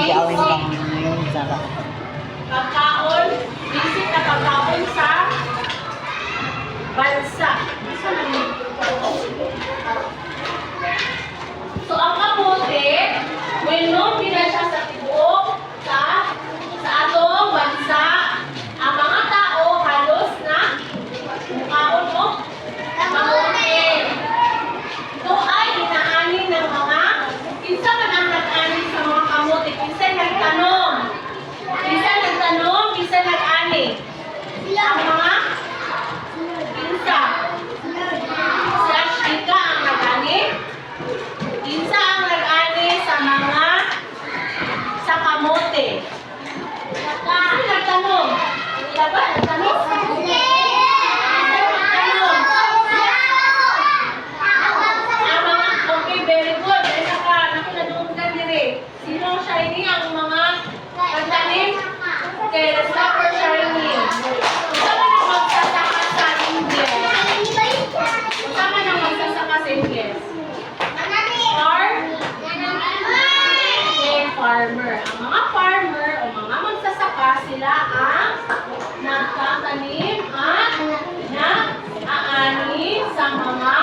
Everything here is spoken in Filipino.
Awin kang sarap. Pagkaon, visit na pagkaon sa bansa. So, ang kamote, well-known din na siya sa tibuok sa atong bansa. Ang mga tao, halos na mukhaon mo, kamote. Ito ay inaani ng mga, kinsa man ang nag-ani sa mga kamote, kinsa nagtanong, kinsa nag-ani. Ang mga kinsa. Si Ashika ang nag-ani. Kinsa ang nag-ani sa mga sa kamote. Kasi nagtanong. Diba? Nagtanong? Okay, very good. Ay, nakinadungog ka dire. Sino shiny ang mga pagtanim? Okay, let's start for shiny. Kasama na magsasaka sa Ingles. Kasama na magsasaka sa Ingles. Farmer. Ang mga farmer o mga magsasaka, sila ang nagtatanim at nag-aani sa mga